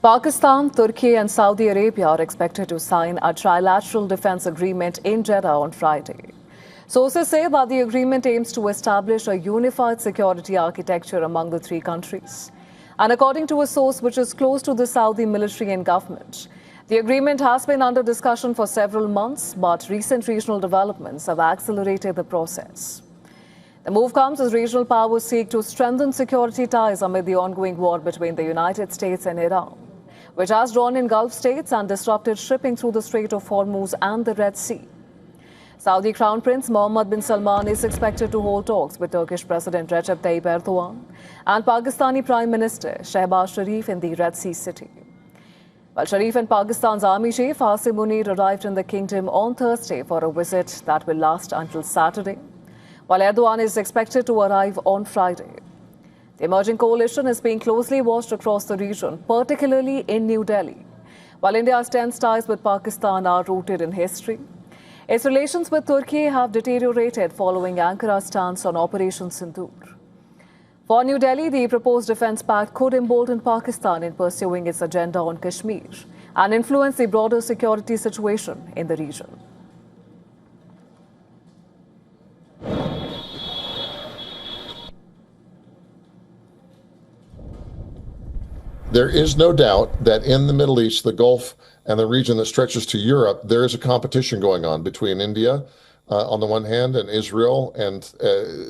Pakistan, Türkiye and Saudi Arabia are expected to sign a trilateral defense agreement in Jeddah on Friday. Sources say that the agreement aims to establish a unified security architecture among the three countries. And according to a source which is close to the Saudi military and government, the agreement has been under discussion for several months, but recent regional developments have accelerated the process. The move comes as regional powers seek to strengthen security ties amid the ongoing war between the United States and Iran, which has drawn in Gulf states and disrupted shipping through the Strait of Hormuz and the Red Sea. Saudi Crown Prince Mohammed bin Salman is expected to hold talks with Turkish President Recep Tayyip Erdogan and Pakistani Prime Minister Shehbaz Sharif in the Red Sea city. While Sharif and Pakistan's army chief Asim Munir arrived in the kingdom on Thursday for a visit that will last until Saturday, while Erdogan is expected to arrive on Friday. The emerging coalition is being closely watched across the region, particularly in New Delhi. While India's tense ties with Pakistan are rooted in history, its relations with Türkiye have deteriorated following Ankara's stance on Operation Sindoor. For New Delhi, the proposed defense pact could embolden Pakistan in pursuing its agenda on Kashmir and influence the broader security situation in the region. There is no doubt that in the Middle East, the Gulf, and the region that stretches to Europe, there is a competition going on between India on the one hand and Israel and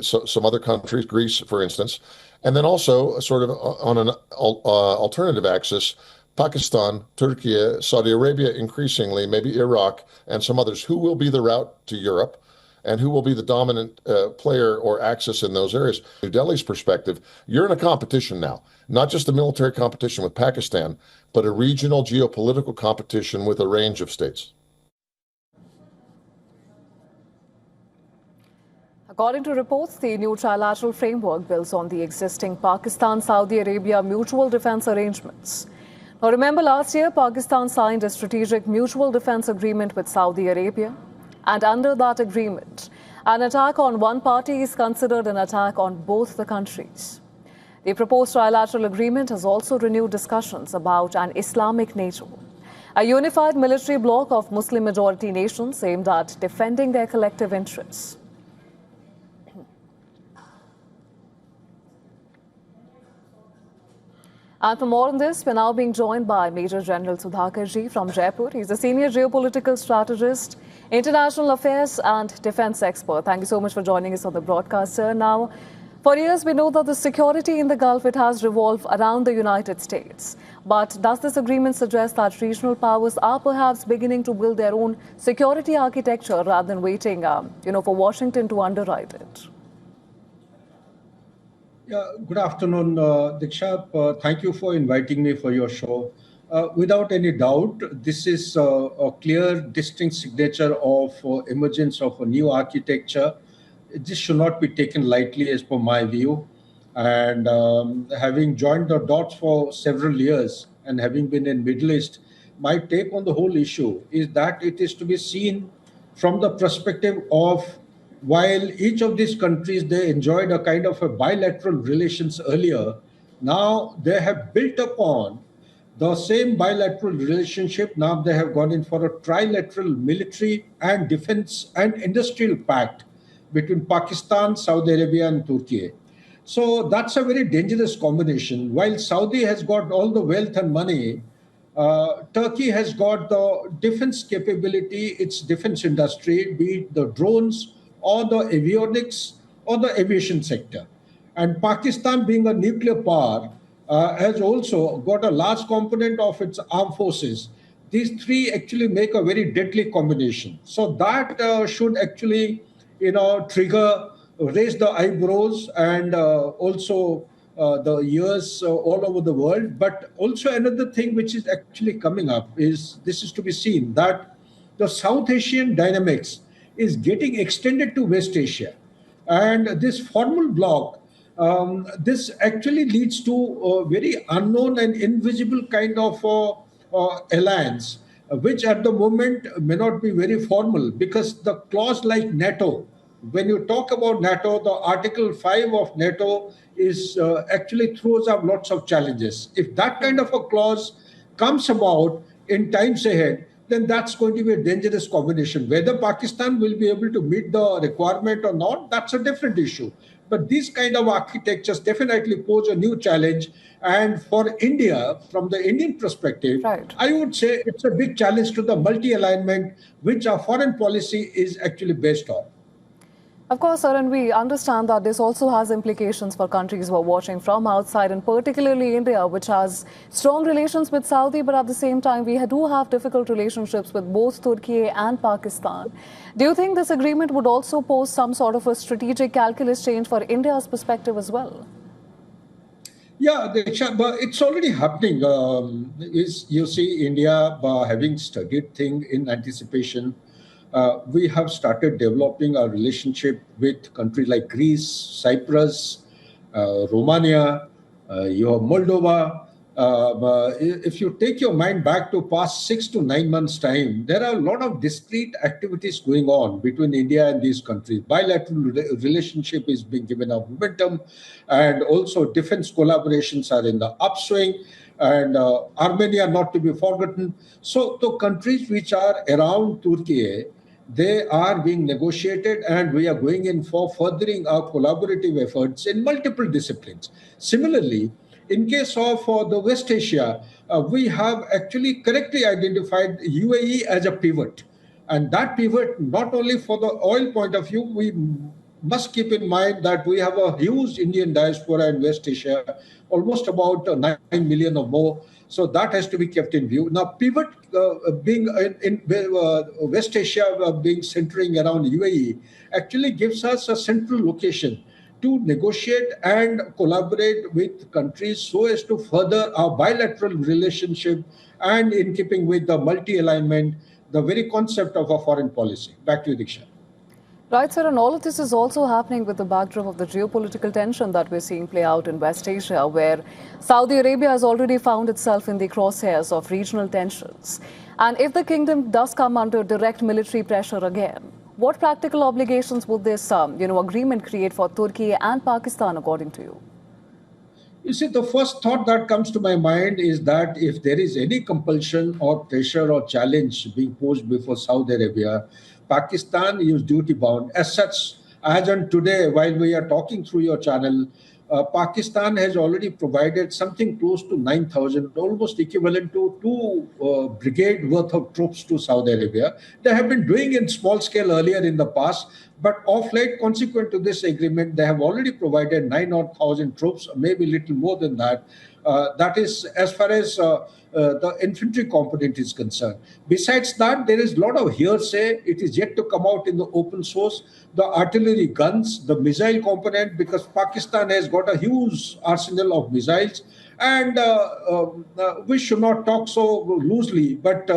some other countries, Greece, for instance. And then also sort of on an alternative axis, Pakistan, Türkiye, Saudi Arabia, increasingly, maybe Iraq and some others. Who will be the route to Europe? And who will be the dominant player or axis in those areas? New Delhi's perspective, you're in a competition now, not just a military competition with Pakistan, but a regional geopolitical competition with a range of states. According to reports, the new trilateral framework builds on the existing Pakistan-Saudi Arabia mutual defense arrangements. Now, remember last year, Pakistan signed a strategic mutual defense agreement with Saudi Arabia. And under that agreement, an attack on one party is considered an attack on both the countries. The proposed trilateral agreement has also renewed discussions about an Islamic NATO, a unified military bloc of Muslim-majority nations aimed at defending their collective interests. And for more on this, we're now being joined by Major General Sudhakarji from Jaipur. He's a senior geopolitical strategist, international affairs and defense expert. Thank you so much for joining us on the broadcast, sir. Now, for years, we know that the security in the Gulf, it has revolved around the United States. But does this agreement suggest that regional powers are perhaps beginning to build their own security architecture rather than waiting, for Washington to underwrite it? Yeah, good afternoon, Diksha. Thank you for inviting me for your show. Without any doubt, this is a clear, distinct signature of emergence of a new architecture. This should not be taken lightly, as per my view. And having joined the dots for several years and having been in Middle East, my take on the whole issue is that it is to be seen from the perspective of, while each of these countries, they enjoyed a kind of a bilateral relations earlier, now they have built upon the same bilateral relationship. Now they have gone in for a trilateral military and defense and industrial pact between Pakistan, Saudi Arabia and Türkiye. So that's a very dangerous combination. While Saudi has got all the wealth and money, Turkey has got the defense capability, its defense industry, be it the drones or the avionics or the aviation sector. And Pakistan, being a nuclear power, has also got a large component of its armed forces. These three actually make a very deadly combination. So that should actually, raise the eyebrows and also the ears all over the world. But also another thing which is actually coming up is, this is to be seen, that the South Asian dynamics is getting extended to West Asia. And this formal bloc, this actually leads to a very unknown and invisible kind of alliance, which at the moment may not be very formal, because the clause like NATO, when you talk about NATO, the Article 5 of NATO is actually throws up lots of challenges. If that kind of a clause comes about in times ahead, then that's going to be a dangerous combination. Whether Pakistan will be able to meet the requirement or not, that's a different issue. But these kind of architectures definitely pose a new challenge. And for India, from the Indian perspective, Right. I would say it's a big challenge to the multi-alignment which our foreign policy is actually based on. Of course, sir, and we understand that this also has implications for countries who are watching from outside, and particularly India, which has strong relations with Saudi, but at the same time, we do have difficult relationships with both Türkiye and Pakistan. Do you think this agreement would also pose some sort of a strategic calculus change for India's perspective as well? Yeah, but it's already happening. You see India having studied thing in anticipation. We have started developing our relationship with countries like Greece, Cyprus, Romania, Moldova. If you take your mind back to past 6 to 9 months' time, there are a lot of discrete activities going on between India and these countries. Bilateral relationship is being given a momentum, and also defense collaborations are in the upswing, and Armenia not to be forgotten. So the countries which are around Turkey, they are being negotiated, and we are going in for furthering our collaborative efforts in multiple disciplines. Similarly, in case of the West Asia, we have actually correctly identified UAE as a pivot. And that pivot, not only for the oil point of view, we must keep in mind that we have a huge Indian diaspora in West Asia, almost about 9 million or more. So that has to be kept in view. Now, pivot being in West Asia, being centering around UAE, actually gives us a central location to negotiate and collaborate with countries so as to further our bilateral relationship, and in keeping with the multi-alignment, the very concept of a foreign policy. Back to you, Diksha. Right, sir, and all of this is also happening with the backdrop of the geopolitical tension that we're seeing play out in West Asia, where Saudi Arabia has already found itself in the crosshairs of regional tensions. And if the kingdom does come under direct military pressure again, what practical obligations would this agreement create for Turkey and Pakistan, according to you? You see, the first thought that comes to my mind is that if there is any compulsion or pressure or challenge being posed before Saudi Arabia, Pakistan is duty bound. As such, as on today, while we are talking through your channel, Pakistan has already provided something close to 9,000, almost equivalent to two brigade worth of troops to Saudi Arabia. They have been doing in small scale earlier in the past, but of late, consequent to this agreement, they have already provided 9,000 troops, maybe a little more than that. That is as far as the infantry component is concerned. Besides that, there is a lot of hearsay. It is yet to come out in the open source. The artillery guns, the missile component, because Pakistan has got a huge arsenal of missiles. And we should not talk so loosely, but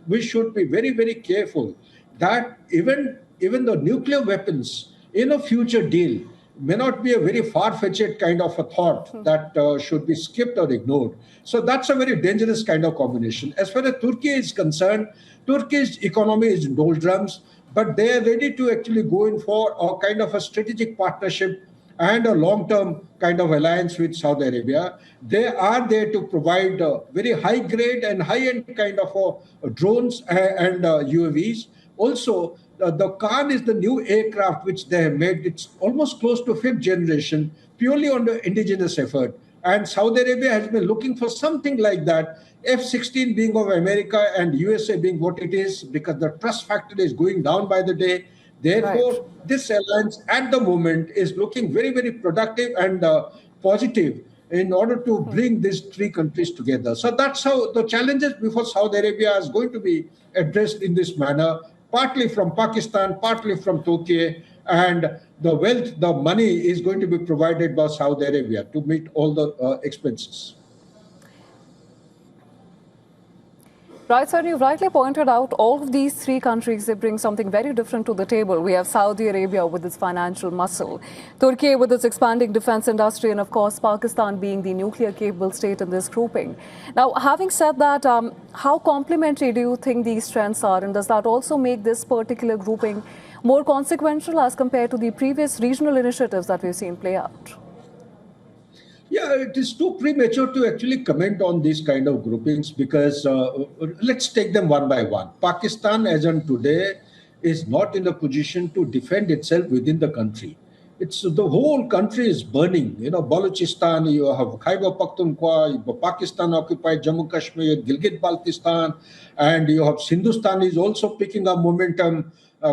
we should be very, very careful that even the nuclear weapons in a future deal may not be a very far-fetched kind of a thought that should be skipped or ignored. So that's a very dangerous kind of combination. As far as Turkey is concerned, Turkey's economy is in doldrums, but they are ready to actually go in for a kind of a strategic partnership and a long-term kind of alliance with Saudi Arabia. They are there to provide very high-grade and high-end kind of drones and UAVs. Also, the Khan is the new aircraft which they have made. It's almost close to fifth generation, purely on the indigenous effort. And Saudi Arabia has been looking for something like that, F-16 being of America and USA being what it is, because the trust factor is going down by the day. Therefore, this alliance at the moment is looking very, very productive and positive in order to bring these three countries together. So that's how the challenges before Saudi Arabia is going to be addressed in this manner, partly from Pakistan, partly from Turkey, and the wealth, the money is going to be provided by Saudi Arabia to meet all the expenses. Right, sir, you've rightly pointed out all of these three countries, they bring something very different to the table. We have Saudi Arabia with its financial muscle, Turkey with its expanding defense industry, and of course, Pakistan being the nuclear-capable state in this grouping. Now, having said that, how complementary do you think these trends are? And does that also make this particular grouping more consequential as compared to the previous regional initiatives that we've seen play out? Yeah, it is too premature to actually comment on these kind of groupings because let's take them one by one. Pakistan, as on today, is not in a position to defend itself within the country. It's the whole country is burning. You know, Balochistan, you have Khyber Pakhtunkhwa, Pakistan occupied Jammu Kashmir, Gilgit-Baltistan, and you have Hindustan is also picking up momentum,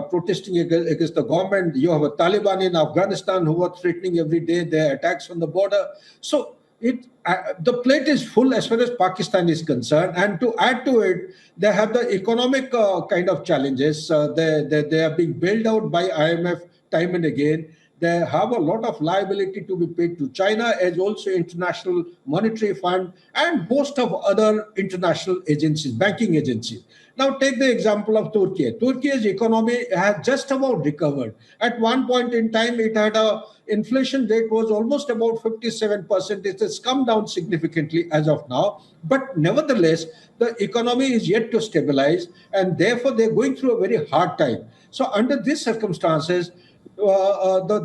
protesting against the government. You have a Taliban in Afghanistan who are threatening every day their attacks on the border. So the plate is full as far as Pakistan is concerned. And to add to it, they have the economic kind of challenges. They are being bailed out by IMF time and again. They have a lot of liability to be paid to China as also International Monetary Fund and host of other international agencies, banking agencies. Now take the example of Turkey. Turkey's economy has just about recovered. At one point in time, it had a inflation rate was almost about 57%. It has come down significantly as of now. But nevertheless, the economy is yet to stabilize and therefore they're going through a very hard time. So under these circumstances,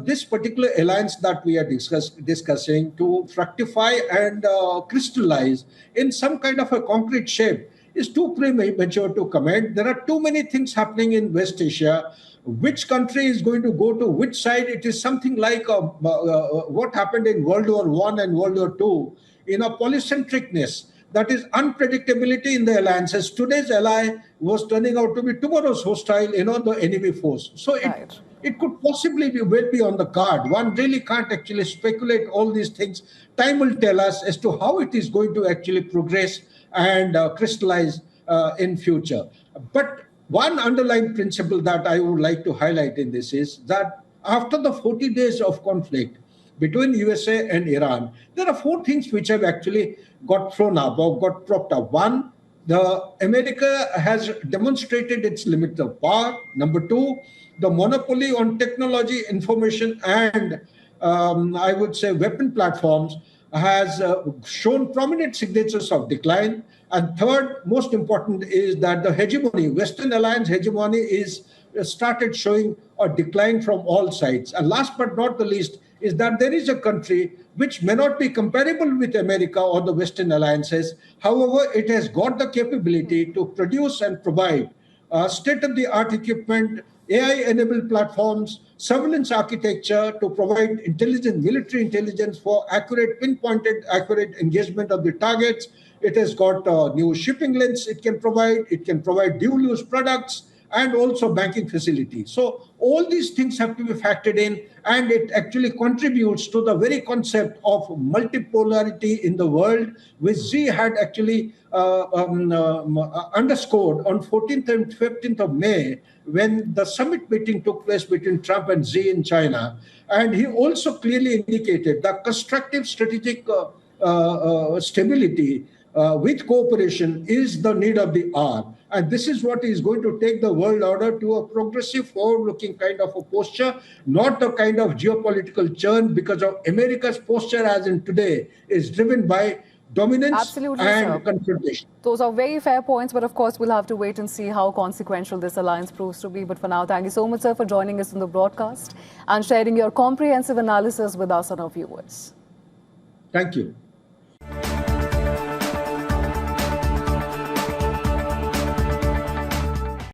this particular alliance that we are discussing to fructify and crystallize in some kind of a concrete shape is too premature to comment. There are too many things happening in West Asia. Which country is going to go to which side? It is something like what happened in World War I and World War II in a polycentricness. That is unpredictability in the alliances. Today's ally was turning out to be tomorrow's hostile, the enemy force. So it could possibly be well be on the card. One really can't actually speculate all these things. Time will tell us as to how it is going to actually progress and crystallize in future. But one underlying principle that I would like to highlight in this is that after the 40 days of conflict between USA and Iran, there are four things which have actually got thrown up or got propped up. One, America has demonstrated its limits of power. Number two, the monopoly on technology, information, and I would say weapon platforms has shown prominent signatures of decline. And third, most important, is that the hegemony, Western alliance hegemony, is started showing a decline from all sides. And last but not the least, is that there is a country which may not be comparable with America or the Western alliances. However, it has got the capability to produce and provide state-of-the-art equipment, AI-enabled platforms, surveillance architecture to provide intelligence, military intelligence for pinpointed, accurate engagement of the targets. It has got new shipping lanes it can provide dual-use products, and also banking facilities. So all these things have to be factored in, and it actually contributes to the very concept of multipolarity in the world, which Xi had actually underscored on 14th and 15th of May when the summit meeting took place between Trump and Xi in China. And he also clearly indicated that constructive strategic stability with cooperation is the need of the hour. And this is what is going to take the world order to a progressive, forward-looking kind of a posture, not a kind of geopolitical churn, because of America's posture as in today is driven by dominance and confrontation. Those are very fair points, but of course we'll have to wait and see how consequential this alliance proves to be. But for now, thank you so much, sir, for joining us on the broadcast and sharing your comprehensive analysis with us and our viewers. Thank you.